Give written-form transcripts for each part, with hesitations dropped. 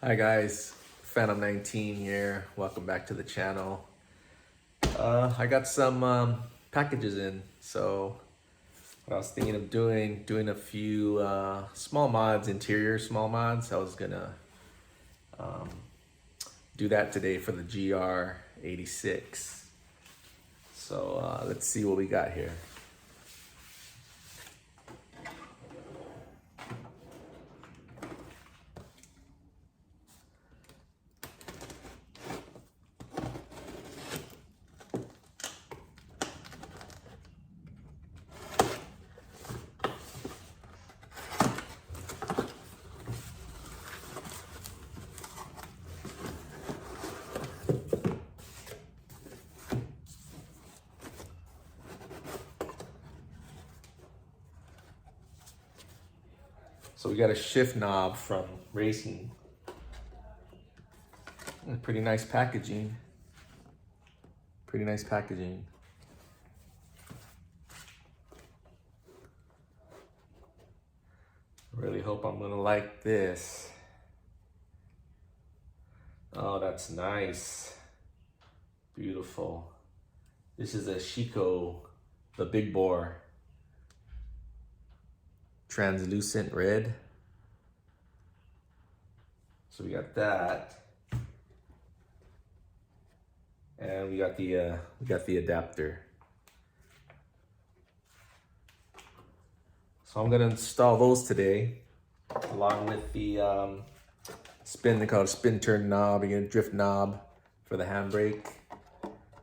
Hi guys, Phantom 19 here. Welcome back to the channel. I got some packages in, so what I was thinking of doing a few small mods, interior small mods. I was gonna do that today for the GR86. So let's see what we got here. So we got a shift knob from Racing. Pretty nice packaging. Pretty nice packaging. Really hope I'm gonna like this. Oh, that's nice. Beautiful. This is a Chico, the big bore. Translucent red. So we got that. And we got the adapter. So I'm gonna install those today, along with the they call it a spin turn knob, again, drift knob for the handbrake.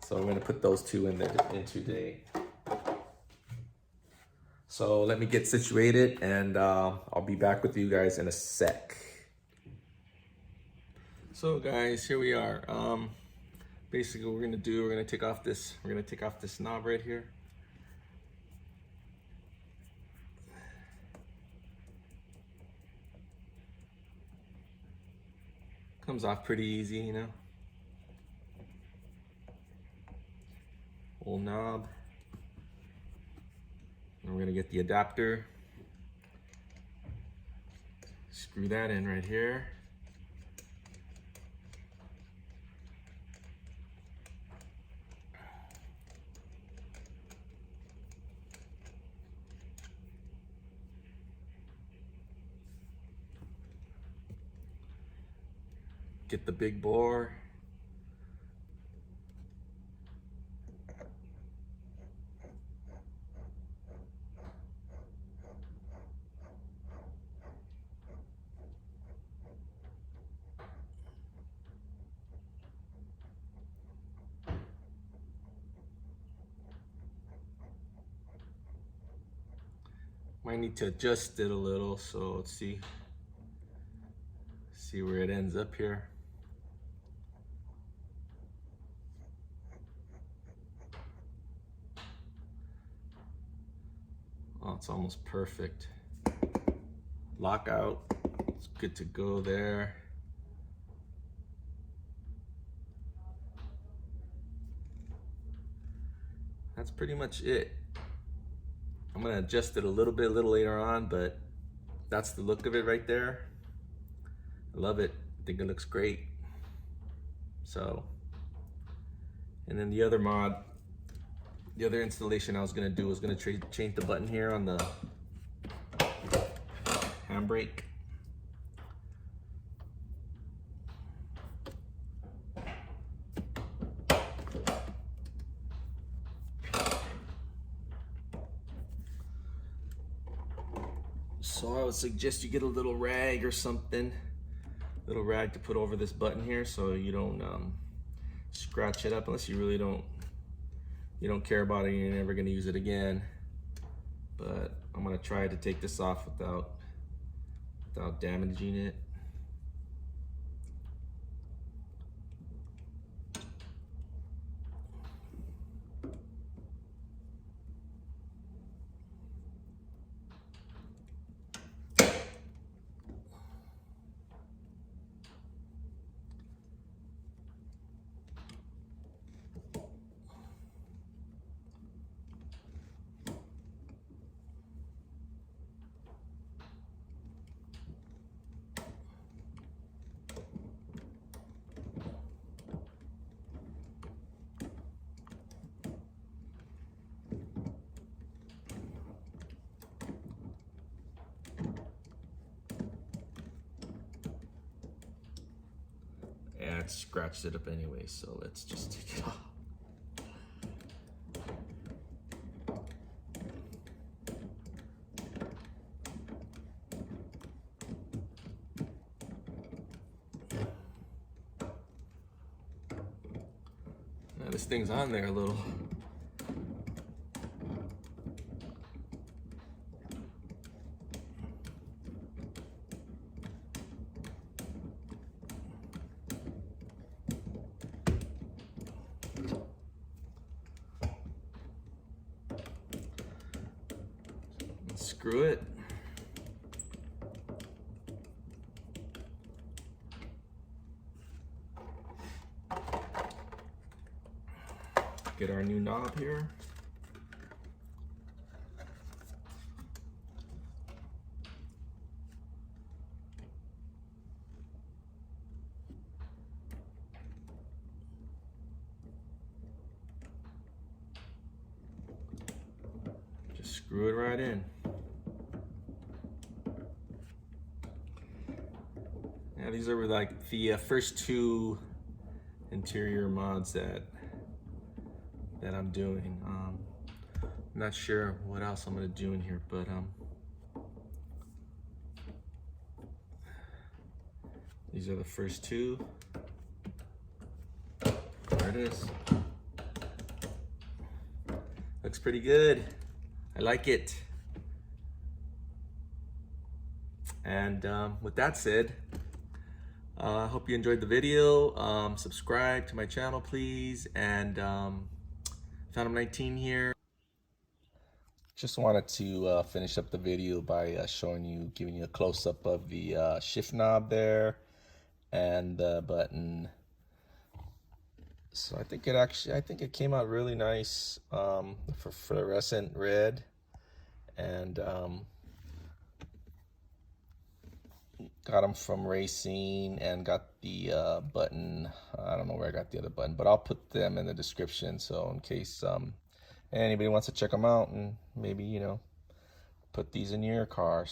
So I'm gonna put those two in today. So let me get situated and I'll be back with you guys in a sec. So guys, here we are. Basically what we're gonna take off this knob right here. Comes off pretty easy, you know. Old knob. And we're gonna get the adapter. Screw that in right here. Get the big bore. Might need to adjust it a little, so let's see where it ends up here. Oh, it's almost perfect. Lockout, it's good to go there. That's pretty much it. I'm gonna adjust it a little later on, but that's the look of it right there. I love it. I think it looks great. So, and then the other installation I was gonna do was gonna change the button here on the handbrake. So I would suggest you get a little rag or something, little rag to put over this button here so you don't scratch it up, unless you really don't care about it and you're never gonna use it again. But I'm gonna try to take this off without damaging it. Yeah, it scratched it up anyway, so let's just take it off. Now this thing's on there a little. Screw it. Get our new knob here. Just screw it right in. Yeah, these are like the first two interior mods that I'm doing. I'm not sure what else I'm gonna do in here, but these are the first two. There it is. Looks pretty good. I like it. And with that said, I hope you enjoyed the video. Subscribe to my channel, please. And Phantom 19 here. Just wanted to finish up the video by giving you a close-up of the shift knob there and the button. So I think it came out really nice for fluorescent red, and got them from Racing, and got the button. I don't know where I got the other button, but I'll put them in the description, so in case anybody wants to check them out and maybe, you know, put these in your car.